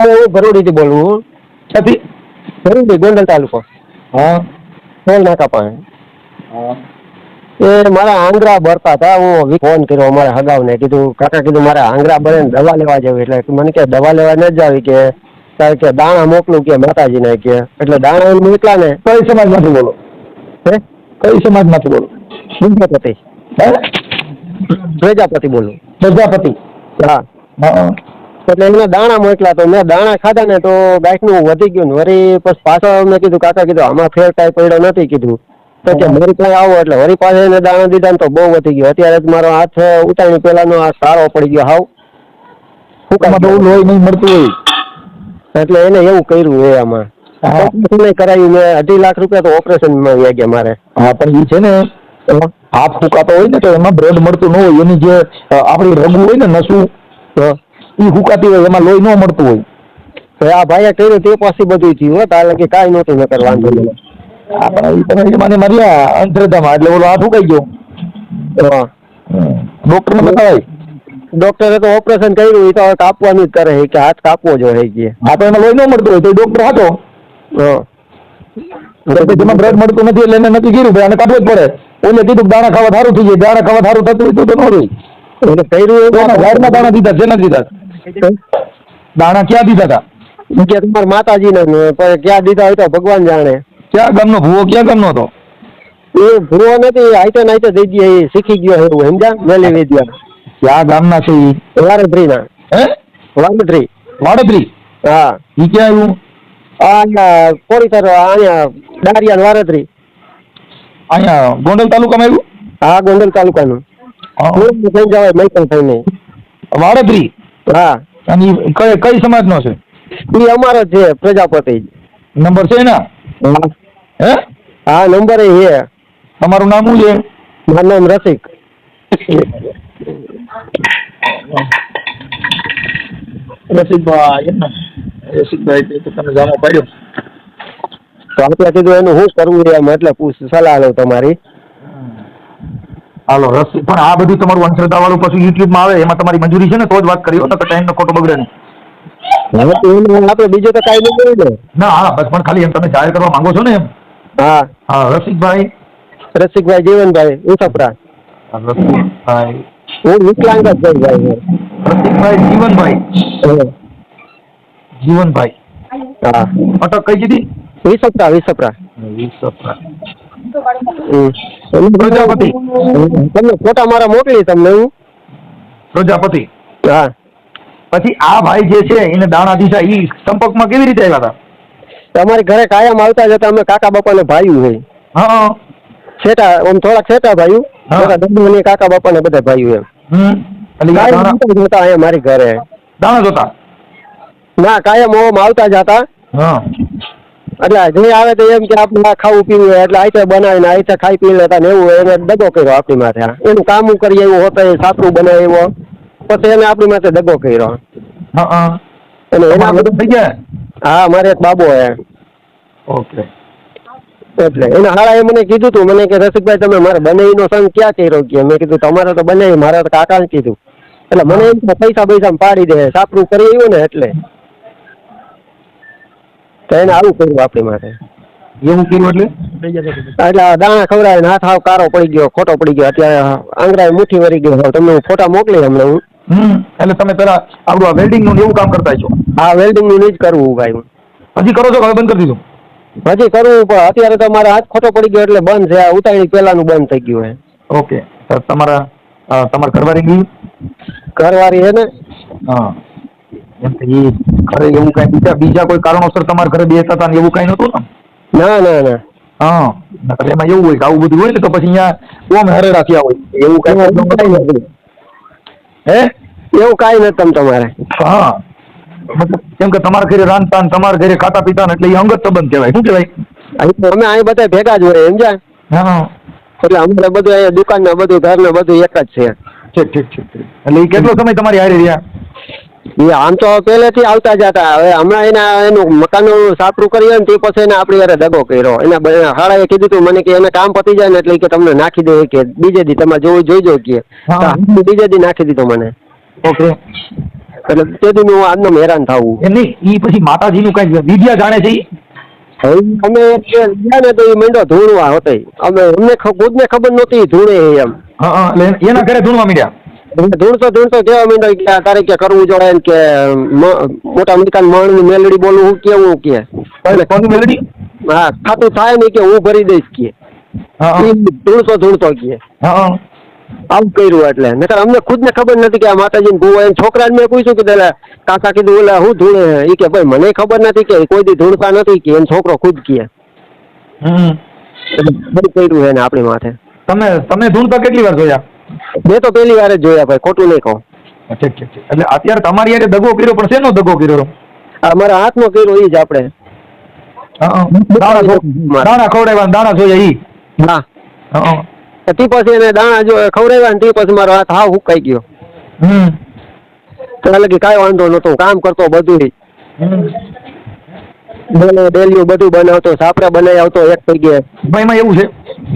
હું ભરૂડીથી બોલું. ક્યાંથી? ભરૂડી, ગોંડલ તાલુકો. હા ટોલ નાકા પાસે. હા એ મારા આંગળા બરતા હતા. હું ફોન કર્યો અમારા હગાવને, કીધું કાકા કીધું મારા આંગળા બળે ને દવા લેવા જવી. એટલે મને કે દવા લેવા ન જાવી કે તારે કે દાણા મોકલું કે માતાજીને કે. એટલે દાણા મોકલા ને. કઈ સમાજમાંથી બોલો? હે? કઈ સમાજમાંથી બોલો? પ્રજાપતિ. પ્રજાપતિ બોલું. પ્રજાપતિ. હા. હા એટલે એમને દાણા મોકલા તો મેં દાણા ખાધા ને તો ગાયનું વધી ગયું ને વળી પછી પાછા મેં કીધું કાકા કીધું આમાં ફેર કાંઈ પડ્યો નથી કીધું. તો કે મારી પાસે આવો એટલે વળી પાસે એને દાણા દીધા ને તો બહુ વધી ગયો. અત્યારે મારો હાથ ઉતાણી પેલાનો આ સારો પડી ગયો હાવ. બહુ લોહી નહીં મળતું હોય એટલે એને એવું કર્યું એ આમાં ઓપરેશન કરાવ્યું મેં. 2.5 લાખ રૂપિયા તો ઓપરેશન માં વ્યા ગયા મારે. હા પણ એ છે ને હાથ ફૂંકાતો હોય ને તો એમાં બ્લડ મળતું ન હોય. એની જે આપણી રગુ હોય ને નસું એ ફૂંકાતી હોય એમાં લોહી ન મળતું હોય. તો આ ભાઈએ કર્યું તે પછી બધું થયું. તારે કે કાંઈ નહોતું ન કરવાનું. મને માર્યા અંધશ્રદ્ધામાં એટલે ઓલો હાથ ફૂંકાઈ ગયો. ડોક્ટરને બતાવાય. ડોક્ટરે તો ઓપરેશન કર્યું એ તો કાપવાનું જ કરે કે હાથ કાપવો જોઈએ કે. હા તો એમાં લોહી ન મળતું હોય તો ડોક્ટર હતો જેમાં બ્લડ મળતું નથી એટલે એને નક્કી કર્યું ભાઈ આને કાઢવું જ પડે. ઓલે કીધું દાણા ખાવા સારું થઈ જાય. દાણા ખાવા સારું થતું હોય તો ન રહી. એટલે કર્યું ઘરના દાણા દીધા છે નથી દીધા? દાણા ક્યાં દીધા હતા? કે તમારા માતાજીને ક્યાં દીધા હોય તો ભગવાન જાણે. ક્યાં ગામનો ભૂવો? ક્યાં ગામનો હતો? એ ભૂવો નથી. આઈટે નાઈટે દઈ દે. એ શીખી ગયો એવું સમજ્યા મેલી વિદ્યા. ક્યાં ગામના છે એ? વારડ્રીના. હે? વારડ્રી. વાડત્રી? હા. એ ક્યાં આવ્યું? અહીંયા કોડીસર અહીંયા ડારિયા વારડ્રી. અહીંયા ગોંડલ તાલુકામાં આવ્યું? હા ગોંડલ તાલુકાનું. થઈ જવાય મૈકલ થઈને. વાડત્રી? હા. અને કઈ સમાજનો છે? એ અમારો છે પ્રજાપતિ. નંબર છે એના? હે? હા નંબર એ છે. તમારું નામ શું છે? મારું નામ રસિક. રસિકભાઈ રસિકભાઈ તો તમે જામો પાડ્યો. તો આપણે કીધું એનું શું કરવું એમ એટલે સલાહ લો તમારી. હાલો રસિક પણ આ બધું તમારું અંધશ્રદ્ધા વાળું પછી યુટ્યુબમાં આવે એમાં તમારી મંજૂરી છે ને તો જ વાત કરી. તો ટાઈમ નો ખોટો બગડે નહીં. આપણે બીજું તો કાંઈ નહીં કર્યું ને. ના હા બસ પણ ખાલી એમ તમે જાહેર કરવા માંગો છો ને એમ. હા હા રસિકભાઈ. રસિકભાઈ જીવનભાઈ ઉસપરા. રસિકભાઈ હું વિકલાંગ જ છું ભાઈ. રસિકભાઈ જીવનભાઈ. જીવનભાઈ. હા. અટક કઈ દીધી? વિસપરા વિસપરા. વિસપરા. પ્રજાપતિ. તમને ફોટા મારા મોકલી તમને હું. પ્રજાપતિ. હા. પછી આ ભાઈ જે છે એને દાણા દીધા એ સંપર્કમાં કેવી રીતે આવ્યા હતા? તમારી ઘરે કાયમ આવતા જતા અમે કાકા બાપાને ભાઈઓ હોય. હા. છેટા આમ થોડાક છેટા ભાઈઓ. દંડુ કાકા બાપાને બધા ભાઈઓ એમ. એટલે જોતા અહીંયા મારી ઘરે દાણા જોતા? ના કાયમ ઓમ આવતા જતા. હા. એટલે જે આવે તો એમ કે આપણે ખાવું પીવું એટલે આઈતે બનાવીને આઈતે ખાઈ પી લેતા ને એવું એને દગો કર્યો આપણી માથે. એનું કામ કરીએ એવું હોતા એ સાપરું બનાવે એવો પછી એને આપણી માથે દગો કર્યો. અને એના બધું થઈ ગયા? હા મારે એક બાબો હે. ઓકે. એટલે એના હાળાએ મને કીધું તું મને કે રસિકભાઈ તમે મારે બનાવીનો સંગ ક્યાં કર્યો કે મેં કીધું તમારે તો બનાવી મારા તો કાકાને કીધું. એટલે મને એમ પૈસા પૈસા પાડી દે સાપરું કરી આવ્યું ને એટલે તો એને આવું કર્યું આપણી માટે. એવું કર્યું એટલે દાણા ખવડાવીને હાથ હાવ કારો પડી ગયો ખોટો પડી ગયો. અત્યારે આંગળા મુઠ્ઠી વળી ગયો. તમને હું ફોટા મોકલી હમણાં હું. એટલે તમે પેલા આપણું આ વેલ્ડિંગ નું એવું કામ કરતા છો? હા વેલ્ડિંગ નું જ કરવું ભાઈ. હજી કરો છો? બંધ કરી દીધું? હજી કરવું પણ અત્યારે તો મારા હાથ ખોટો પડી ગયો એટલે બંધ છે. આ ઉતાણી પેલાનું બંધ થઈ ગયું હે. ઓકે. તમારા ઘરવાળી ગઈ? ઘરવાળી હે ને. હા. એમ કે ઘરે એવું કઈ બીજા કોઈ કારણોસર તમારા ઘરે બેસતા હતા એવું કઈ નતું ને? ના ના ના. હા. એમાં એવું હોય કે આવું બધું હોય ને તો પછી અહીંયા ઓમ હારે રાખ્યા હોય એવું કઈ નથી. હે? એવું કાંઈ નથી તમ તમારે. હા. મતલબ કેમ કે તમારા ઘરે રાંધતા ને તમારા ઘરે ખાતા પીતા ને એટલે એ અંગત સંબંધ કહેવાય. શું કહેવાય? અમે અહીં બધા ભેગા જ હોય સમજ્યા. હા. એટલે અમારે બધું અહીંયા દુકાન ને બધું ઘર ને બધું એક જ છે. ઠીક. એટલે એ કેટલો સમય તમારી હારે રહ્યા? એ આમ તો પહેલેથી આવતા જતા. હવે હમણાં એનું મકાનનું સાપરું કરીએ ને તે પછી એને આપણી યારે દગો કર્યો. એના હાળાએ કીધું તું મને કે એને કામ પતી જાય ને એટલે કે તમને નાખી દે કે બીજે દી તમારે જોઈજો કે બીજે દી નાખી દીધો મને. ઓકે. એટલે તેથી હું આમને હેરાન થાવું. એમ નહીં, ઈ પછી માતાજીનું કઈ વિદ્યા જાણે છે ઈ? અમે ગયા ને તો એ માંડો ધૂણવા હતો. અમને ખુદને ખબર નહોતી ધૂણે એમ. હા હા, એટલે એના ઘરે ધૂણવા માંડ્યા. ધૂણતો કેવા માંડ્યો કે આ તારે કે કરવું જોડે ને કે મોટા મકાન મણની મેલડી બોલું હું કેવું કે કોની મેલડી? હા ખાતું થાય ને કે હું ભરી દઈશ કે. હા ધૂણતો કે હા, આવું કર્યું. એટલે નકર અમને ખુદ ને ખબર નથી કે આ માતાજી ભૂવા એમ છોકરાને મેં પૂછ્યું કે પેલા કાકા કીધું ઓલા હું ધૂણે એ કે ભાઈ મને ખબર નથી કે કોઈ દી ધૂણતા નથી કે એમ છોકરો ખુદ કે બધું કર્યું છે ને આપણી માથે. તમે ધૂણતા કેટલી વાર જોયા? મેં તો પહેલી વાર જ જોયા ભાઈ, ખોટું નહીં કહું. ઠીક ઠીક ઠીક. એટલે અત્યારે તમારી યારે દગો કર્યો, પણ શેનો દગો કર્યો? અમારા હાથમાં કર્યો એ જ આપણે. દાણા ખવડાવ્યા, દાણા જોયા ઈ? હા. તે પછી એને દાણા જો ખવડાવ્યા ને તે પછી મારો હાથ હાવ હુકાઈ ગયો. તો એટલે કાંઈ વાંધો નતો, કામ કરતો બધું. ડેલીઓ બધું બનાવતો, સાપરા બનાવી આવતો એક પૈકી. ભાઈ એમાં એવું છે,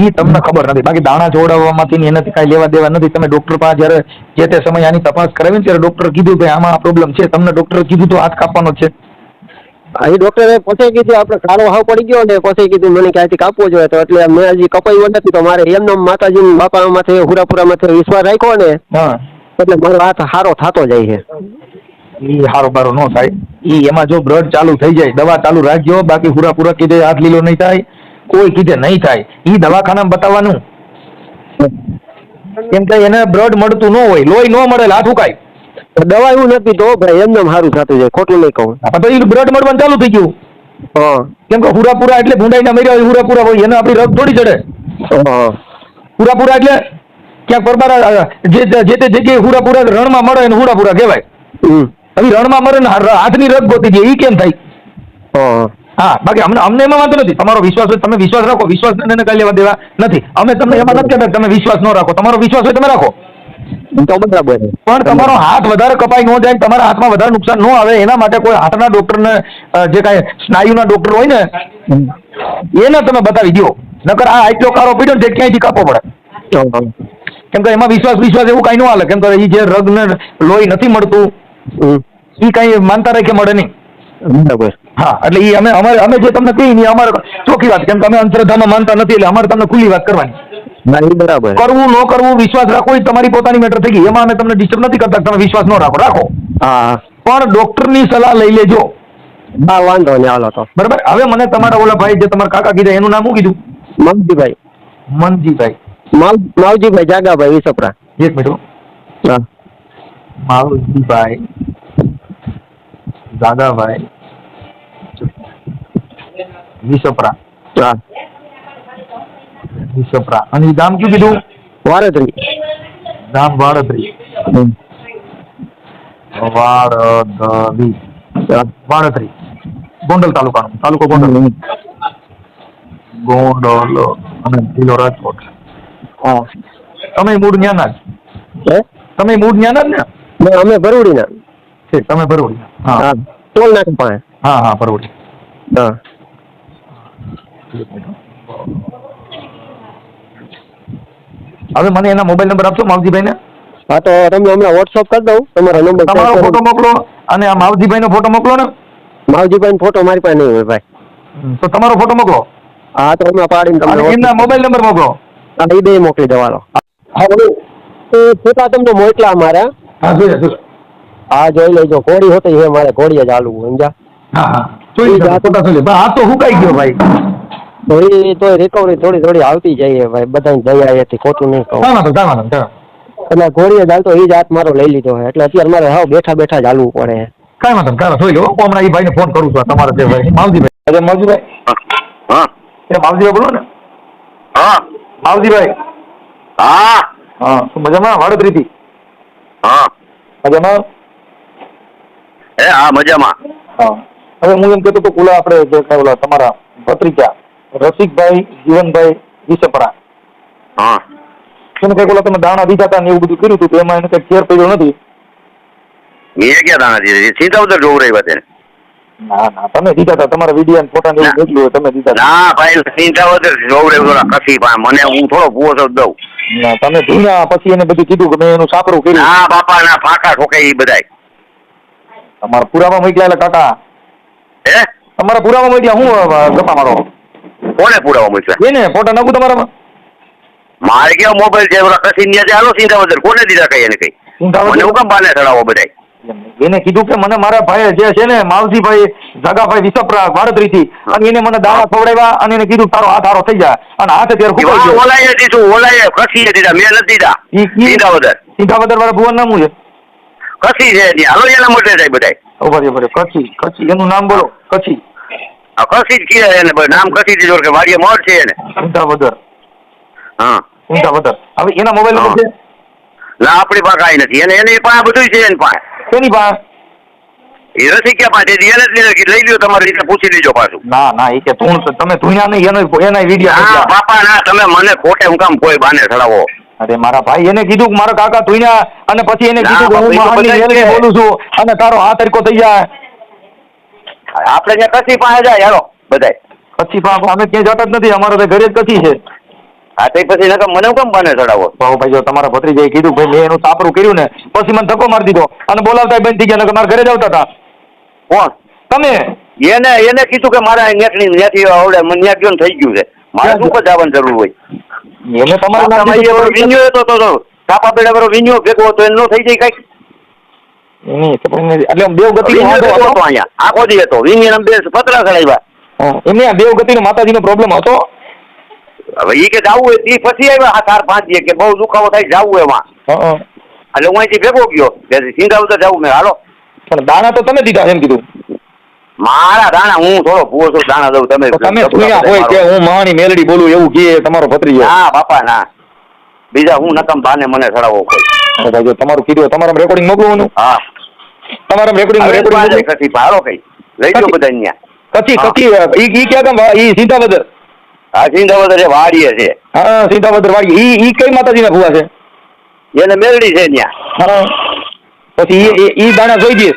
ઈ તમને ખબર નથી. બાકી દાણા જોડાવવામાંથી એનાથી કાંઈ લેવા દેવા નથી. તમે ડોક્ટર પાસે જયારે જે તે સમય આની તપાસ કરાવી ને ત્યારે ડોક્ટર કીધું કે આમાં આ પ્રોબ્લેમ છે, તમને ડોક્ટર કીધું તો હાથ કાપવાનો છે. એ ડોક્ટરે પછી કીધું આપણે કાળો હાવ પડી ગયો ને પછી કીધું મને ક્યાંથી કાપવો જોઈએ. તો એટલે મેં હજી કપાયો નથી. તો મારે એમનો માતાજી બાપા માથે હુરાપુરા માથે વિશ્વાસ રાખ્યો ને એટલે મારો હાથ સારો થતો જાય છે. ઈ હારો બારો ન થાય. ઈ એમાં જો બ્લડ ચાલુ થઈ જાય, દવા ચાલુ રાખજો. બાકી હુરાપુરા કીધે હાથ લીલો નહીં થાય, કોઈ કીધે નહીં થાય. ઈ દવાખાનામાં બતાવવાનું. કેમ કે એને બ્લડ મળતું ન હોય, લોહી ન મળે, હાથ ઉકાય. દવા એવું નથી તો ભાઈ એમને સારું થતું જાય, ખોટું નહીં કહું. તો એ બ્લડ મળવાનું ચાલુ થઈ ગયું. હા. કેમ કે હુરાપુરા એટલે ભૂંડાઈ ના મર્યા હોય, હુરાપુરા હોય એને આપણી રગ થોડી ચડે. હુરાપુરા એટલે ક્યાંક પરબારા જે તે જગ્યાએ હુરાપુરા રણમાં મળે એને હુરાપુરા કહેવાય. હવે રણમાં મરે ને હાથની રગ ગોતી દે, ઈ કેમ થાય? હા, બાકી અમને એમાં વાંધો નથી. તમારો વિશ્વાસ હોય તમે વિશ્વાસ રાખો, વિશ્વાસ એને કઈ લેવા દેવા નથી. અમે તમને એમાં નથી કહેતા તમે વિશ્વાસ ન રાખો. તમારો વિશ્વાસ હોય તમે રાખો તો બરાબર. પણ તમારો હાથ વધારે કપાઈ ન જાય, તમારા હાથમાં વધારે નુકસાન ન આવે એના માટે કોઈ હાથના ડોક્ટરને જે કાંઈ સ્નાયુના ડોક્ટર હોય ને એને તમે બતાવી દો. નકર આ આટલો કારો પીડ્યો ને ક્યાંયથી કાપવો પડે. કેમ કે એમાં વિશ્વાસ એવું કઈ ન હાલે. કેમ કે એ જે રગને લોહી નથી મળતું એ કઈ માનતા રાખે મળે નહીં. બરાબર. હા, એટલે એ અમે જે તમને કહી નહીં અમારે ચોખ્ખી વાત. કેમ કે અમે અંધશ્રદ્ધામાં માનતા નથી એટલે અમારે તમને ખુલ્લી વાત કરવાની. બરાબર. કરવું ન કરવું, વિશ્વાસ રાખવો એ તમારી પોતાની મેટર થઈ ગઈ. એમાં અમે તમને ડિસ્ટર્બ નથી કરતા. તમે વિશ્વાસ ન રાખો. હા, પણ ડોક્ટરની સલાહ લઈ લેજો. હા, વાંધો નહીં. હાલો તો બરાબર. હવે મને તમારા ઓલા ભાઈ જે તમારા કાકા કીધા એનું નામ શું કીધું? મનજીભાઈ. માવજીભાઈ જાગાભાઈ વિસપરા. એક મિનિટ. હા, માવજીભાઈ જાગાભાઈ વિસપરા. હા, વિસપરા. અને એ ગામ કયું કીધું? વારદરી. ગામ વાડદરી. વાડદરી ગોંડલ તાલુકાનું. તાલુકો ગોંડલ. ગોંડલ અને જિલ્લો રાજકોટ. હા. તમે મૂળ ન્યાના જ? તમે મૂળ ન્યાના જ ને? અમે ભરૂડીના. ઠીક, તમે ભરૂડી. હા, ટોલ નાકા પાસે. હા, ભરૂડી. હા. હવે મને એના મોબાઈલ નંબર આપશો માવજીભાઈ ને? હા, તો તમને હમણાં વોટ્સઅપ કરી દઉં. તમારો નંબર, તમારો ફોટો મોકલો અને આ માવજીભાઈ નો ફોટો મોકલો ને. માવજીભાઈ ફોટો મારી પાસે નહીં હોય ભાઈ. તો તમારો ફોટો મોકલો. હા, તો હમણાં પાડીને તમને એમના મોબાઈલ નંબર મોકલો. હા, એ બે મોકલી દેવાનો. હા, ફોટા તમને મોકલા અમારા. હા, જોઈએ. હા, જોઈ લેજો. ઘોડી હોતી છે મારે, ઘોડી જ હાલવું સમજા. હા, આ તો હુકાઈ ગયો ભાઈ. તો રિકવરી થોડી આવતી જાય ભાઈ, બધાની દયા એથી, ખોટું નહીં કહું. એટલે ઘોડીએ જ હાલતો એ જ હાથ મારો લઈ લીધો છે. એટલે અત્યારે મારે હાવ બેઠા જ હાલવું પડે. કાંઈ વાંધો નહીં, જોઈ લો. હમણાં એ ભાઈને ફોન કરું છું તમારે જે ભાઈ માવજીભાઈ. માવજીભાઈ. હા, એ માવજીભાઈ બોલો ને. હા, માવજીભાઈ. હા, હા, મજામાં? વાડદરીથી. હા, મજામાં? હા, મજામાં. હા, હવે હું એમ કહેતો તો પેલા આપણે જે ઓલા તમારા ભત્રીજા રસિકભાઈ જીવનભાઈ વિસપરા. હા, એને કઈક ઓલા તમે દાણા દીધા હતા ને એવું બધું કર્યું હતું તો એમાં એને કઈ ફેર પડ્યો નથી? એ ક્યાં દાણા દીધી? સીધા ઉતર જોવરાઈ વાત. ના, તમે દીધા હતા. તમારા વિડીયો ફોટા ને એવું મોકલ્યું તમે દીધા. ના ભાઈ, સીધા ઉતર જોવરાઈ કસી પા મને હું થોડો પૂછો દઉં. ના, તમે ધૂણ્યા પછી એને બધું કીધું કે મેં એનું સાપરું કર્યું. ના બાપા, ના ફાકા ઠોકાઈ એ બધાય. તમારા પુરાવા મોકલ્યા એટલે કાકા હે તમારા પુરાવા મોકલ્યા હું ગપ્પા મારો કોને પુરાવા મૂક્યા એને ફોટા નાખું તમારામાં મારે કેવો મોબાઈલ છે ઓલા કસી ન્યા છે હાલો સિંધાવદર કોને દીધા કઈ એને કઈ સિંધાવદર? મને હું કામ બાને ચડાવો બધાય એને કીધું કે મને મારા ભાઈ જે છે ને માવજીભાઈ જગાભાઈ વિસપરા વાડત્રીથી અને એને મને દાણા ખવડાવ્યા અને એને કીધું તારો હાથ હારો થઈ જાય અને હાથ અત્યારે ફૂકાઈ ગયો. ઓલાએ દીધું ઓલાએ કસીએ દીધા મેં નથી દીધા સિંધાવદર સિંધાવદર વાળા ભુવન નામ શું છે કસી છે ત્યાં હાલો એના મોટે થાય બધાય બરાબર કચ્છી કચ્છી એનું નામ બોલો કચ્છી આ કસી જ કીધા એને નામ કસી દીધું કે વાડીએ મોડ છે એને સિંધાવદર હા સિંધાવદર હવે એના મોબાઈલ નંબર છે ના આપણી પાસે કાંઈ નથી એને એને પાસે બધું છે એની પાસે તેની પાસે એ નથી ક્યાં પાસે એને જ લીધા લઈ લ્યો તમારી રીતે પૂછી લેજો પાછું ના ના એ કે તું તમે ધૂણ્યા નહીં એના હા વિડીયો બાપા ના તમે મને ખોટે હું કામ કોઈ બાને ચડાવો અરે મારા ભાઈ એને કીધું કે મારા કાકા ધૂણ્યા અને પછી એને કીધું કે હું ના, મહાનની બધા મેલડી છે. બોલું છું અને તારો હાથ હરકો થઈ જાય આપણે ત્યાં કસી પાસે જાય હાલો બધાય પછી અમે ક્યાંય જતા જ નથી અમારો તો ઘરે જ કચ્છી છે હા તે પછી નકર મને હું કામ બાને ચડાવો ભાઈ જો તમારા ભત્રીજાએ કીધું ભાઈ મેં એનું સાપરું કર્યું ને પછી મને ધક્કો મારી દીધો અને બોલાવતા બંધ થઈ ગયા નકર મારા ઘરે જ આવતા હતા કોણ તમે એને કીધું કે મારા ત્યાંથી આવડે મને ત્યાં ગયો ને થઈ ગયું છે મારે શું પર જવાની જરૂર હોય એને તમારું નામ દીધું. વિન્યો તો કાપા પેડા બરો વિન્યો ભેગો હતો એનો થઈ જાય કઈ નહીં, ખબર નથી. એટલે આમ દેવગતિ વિન્યો ભેગો હતો અહીંયા આખો દી હતો વિન્યો બે પતરા ચડાવ્યા એમને આ દેવગતિ માતાજીનો પ્રોબ્લેમ હતો હવે ઈ કે જાવું હોય ઈ પછી આવ્યા 4-5 દી કે બહુ દુખાવો થાય જાવું એમાં હં. એટલે હું અહીંથી ભેગો ગયો કે સિંધાવદર જાવું મેં હાલો પણ દાણા તો તમે દીધા એમ કીધું મારા દાણા હું થોડો ભૂવો છું દાણા દઉં તમે તો તમે સુન્યા હોય કે હું મહાની મેલડી બોલું એવું કહે તમારો ભત્રીજો. ના બાપા ના બીજા હું નકમ બાને મને ચડાવો કોઈ અરે ભાઈ જો તમારું કીધું તમારા રેકોર્ડિંગ મોકલવાનું હા તમારા રેકોર્ડિંગ કસી હાલો કઈ લઈ જાઓ બધા અહીંયા કચ્છી કચ્છી ઈ ક્યાં ગામ ઈ સિંધાવદર હા સિંધાવદર એ વાડીએ છે હા સિંધાવદર વાડી ઈ કઈ માતાજીના ભૂવા છે એને મેલડી છે ત્યાં હા પછી ઈ દાણા જોઈ દે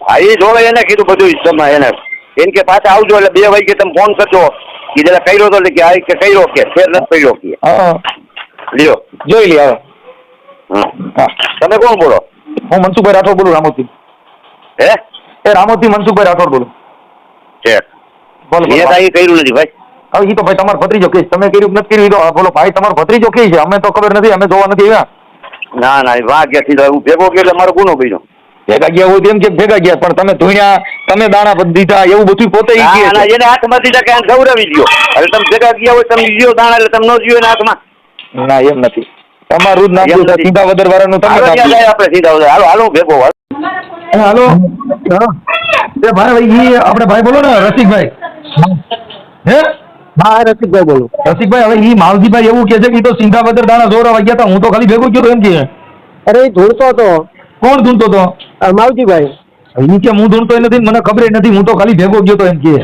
હા એ જોડે એને કીધું બધું તમે એને એમ કે પાછા આવજો એટલે 2 વાગે તમે ફોન કરજો કીધેલા કર્યો તો એટલે કે આ કે કર્યો કે ફેર નથી કર્યો કે હા લ્યો જોઈ લે હવે હા તમે કોણ બોલો હું મનસુખભાઈ રાઠોડ બોલું રામોદથી હે એ રામોદથી મનસુખભાઈ રાઠોડ બોલું છે બોલો મેં કાંઈ કર્યું નથી ભાઈ હવે ઈ તો ભાઈ તમારો ભત્રીજો કે તમે કર્યું કે નથી કર્યું ઈ તો બોલો ભાઈ તમારો ભત્રીજો કે છે અમે તો ખબર નથી અમે જોવા નથી આવ્યા ના ના વાગ્યા સીધા હું ભેગો ગયો એટલે મારો ગુનો બન્યો ભેગા ગયા હોય તેમ કે ભેગા ગયા પણ તમે ધોઈના તમે દાણા દીધા એવું બધું પોતે ઈ કહે ના છે. એને હાથમાં દીધા કે ગૌરવી ગયો હવે તમે ભેગા ગયા હોય તમે જીઓ દાણા એટલે તમે ન જીઓ એના હાથમાં ના એમ નથી તમારું જ નામ એમ છે નથી. સિંધાવદર વાળાનું તમે હાલો નામ ત્યાં દીધું. જાય આપણે સીધા હાલો હાલો ભેગો હાલો એ ભાઈ ઈ આપણે ભાઈ બોલો ને રસિકભાઈ હે હા રસિકભાઈ બોલું. રસિકભાઈ હવે ઈ માવજીભાઈ એવું કે છે કે ઈ તો સિંધાવદર દાણા જોરા વાગ્યા હતા હું તો ખાલી ભેગો ગયો તો એમ કે અરે એ ધૂળતો હતો કોણ ધૂનતો તો માવજીભાઈ. ઈ કે હું ધૂનતો નથી મને ખબર નથી હું તો ખાલી ભેગો ગયો તો એમ કે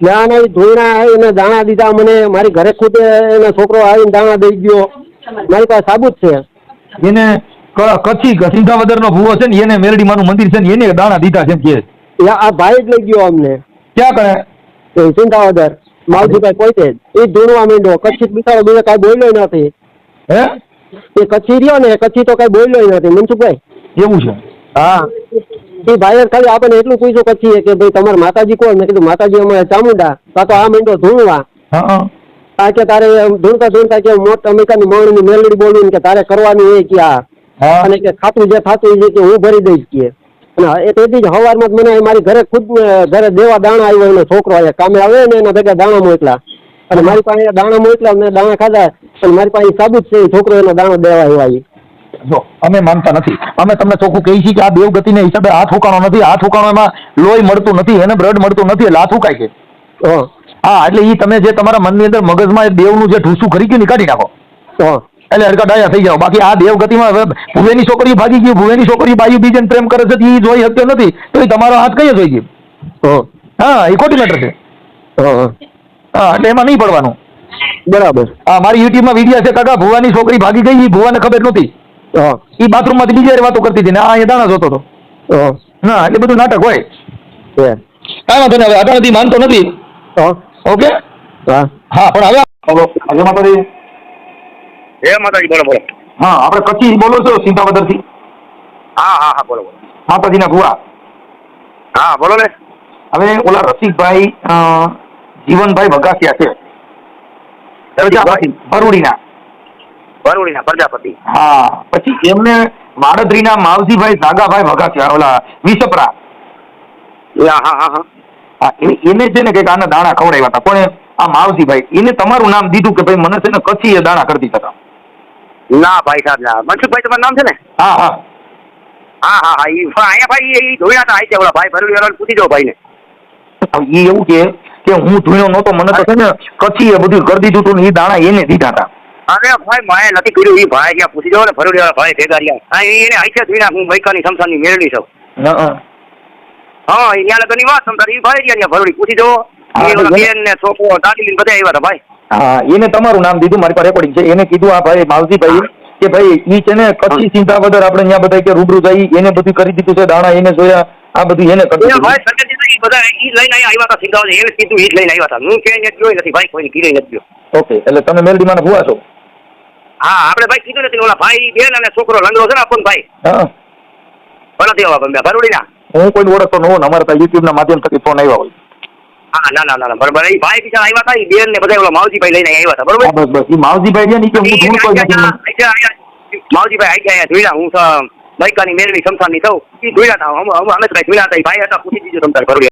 ના ના એ ધોઈના એને દાણા દીધા મને મારી ઘરે ખુદ એનો છોકરો આવીને દાણા દઈ ગયો મારી પાસે સાબુત છે. એને કચ્છી સિંધાવદર નો ભૂવો છે ને એને મેરડી માનું મંદિર છે ને એને દાણા દીધા છે એમ કે આ ભાઈ જ લઈ ગયો અમને ક્યાં કરે એ સિંધાવદર માવજીભાઈ પોતે જ એ ધૂણવા માંડ્યો. કચ્છી બિચારો બીજો કાંઈ બોલ્યો નથી. હે એ કચ્છી રહ્યો ને કચ્છી તો કાંઈ બોલ્યો નથી મનસુખભાઈ. એવું છે હા એ ભાઈએ ખાલી આપણને એટલું પૂછ્યું કચ્છી કે ભાઈ તમારા માતાજી કોણ? મેં કીધું માતાજી અમારે ચામુંડા. કાં તો આ માંડ્યો ધૂણવા. હા આ કે તારે ધૂણતા કે મોટા અમેરિકાની મણની મેલડી બોલવી કે તારે કરવાની એ કે આ હા અને કે ખાતું જે થાતું એ કે હું ભરી દઈશ કે અને એ તેથી જ સવારમાં જ મને મારી ઘરે ખુદ ઘરે દેવા દાણા આવ્યો એનો છોકરો અહીંયા કામે આવે ને એના ભેગા દાણા મોકલા અને મારી પાસે દાણા મોકલા મેં દાણા ખાધા અને મારી પાસે સાબુત છે એ છોકરો એનો દાણો દેવા આવ્યા. જો અમે માનતા નથી અમે તમને ચોખ્ખું કહીએ છીએ કે આ દેવગતિને હિસાબે હાથ ઉકાણો નથી હાથ ઉકાણોમાં લોહી મળતું નથી એને બ્લડ મળતું નથી એટલે હાથ ઉકાય છે. હા હા એટલે ઈ તમે જે તમારા મનની અંદર મગજમાં એ દેવનું જે ઢૂસું ખરી ગયું ને કાઢી નાખો હા એટલે હરકા ડાયા થઈ જાવ. બાકી આ દેવગતિમાં હવે ભુવેની છોકરી ભાગી ગઈ ભુવેની છોકરી બાયુ બીજન પ્રેમ કરે છે એ જોઈ શકતો નથી તો એ તમારો હાથ કઈ જોઈ ગયો. હા એ ખોટી મેટર છે. હા એટલે એમાં નહીં પડવાનું. બરાબર. હા મારી યુટ્યુબમાં વિડીયો છે કાકા ભુવાની છોકરી ભાગી ગઈ એ ભુવાને ખબર નહોતી એ બાથરૂમમાંથી બીજી વાર વાતો કરતી હતી ને આ અહીંયા દાણા જોતો હતો. ના એટલે બધું નાટક હોય. કાંઈ વાંધો નહીં હવે અટાણથી માનતો નથી. ઓકે હા પણ હવે આજે માતાજી હે માતાજી બોલો બોલો હા આપણે કચ્છી બોલો છો સિંધાવદરથી હા બોલો બોલો માતાજીના ભુવા હા બોલો ને. હવે ઓલા રસિકભાઈ જીવનભાઈ વઘાસિયા છે પ્રજાપતિ ભરૂડીના. ભરૂડીના પ્રજાપતિ. હા, પછી એમને માળદ્રીના માવજીભાઈ નાગાભાઈ વઘાસિયા ઓલા વિસપરા. હા હા હા હા. હા, એને છે ને કંઈક આના દાણા ખવડાવ્યા હતા. પણ આ માવજીભાઈ એને તમારું નામ દીધું કે ભાઈ મને છે ને કચ્છી એ દાણા કરી દીધા હતા. ના ભાઈ સાહેબ ના. મનસુખભાઈ તમારું નામ છે ને? હા હા હા હા હા. અહીંયા ભાઈ એ ધોયા હતા આઈ ઓલા ભાઈ ભરૂડી વાળાને પૂછી દો ભાઈને. એ એવું કે હું ધોયો નહોતો, મને તો છે ને કચ્છી એ બધું કરી દીધું હતું ને એ દાણા એને દીધા હતા. અરે ભાઈ માએ નથી કર્યું. એ ભાઈ ત્યાં પૂછી દો ને ભરૂડી વાળા ભાઈ ભેગા રહ્યા. હા એને આઈ ધોયા. હું મૈકાની સમસાની મેળવી છું. હા હા એ ત્યાં લગનની વાત સમતા એ ભાઈ રહ્યા ભરૂડી પૂછી દો. એ ઓલા બેન ને છોકરો દાદી બધા આવ્યા હતા ભાઈ. હા, એને તમારું નામ દીધું, મારી પાસે રેકોર્ડિંગ છે. એને કીધું આ ભાઈ માવજીભાઈ કે ભાઈ ઈ છે ને કચ્છી ચિંતા વગર આપણે ત્યાં બધા કે રૂબરૂ જઈ એને બધું કરી દીધું છે, દાણા એને જોયા, આ બધું એને કરી દીધું. ભાઈ સરકારજી બધા ઈ લઈને આવ્યા હતા સિંધાવ એને કીધું ઈ જ લઈને આવ્યા હતા. હું ક્યાંય જોઈ નથી ભાઈ, કોઈને કીધું નથી ગયો. ઓકે, એટલે તમે મેલડીમાં ભૂવા છો? હા આપણે ભાઈ કીધું નથી. ઓલા ભાઈ બેન અને છોકરો લંગડો છે ને આપણ ભાઈ. હા ભલે દેવા ભરૂડીના. હું કોઈ ઓળખતો ન હોય, અમારે ત્યાં યુટ્યુબ ના માધ્યમ થકી ફોન આવ્યા હોય. હા ના ના ના બરોબર. એ ભાઈ બીજા આવ્યા હતા. એ બેન ને બધા ઓલા માવજીભાઈ લઈને આવ્યા હતા બરોબર. બસ બસ, એ માવજીભાઈ છે ને કે હું ધૂળતો જ નથી. માવજીભાઈ આવી ગયા જોયા. હું મૈકાની મેળવી સમસાની થઉં. એ જોયા હતા અમે ભાઈ જોયા હતા. એ ભાઈ હતા પૂછી દીધું તમતાર ભરૂડી.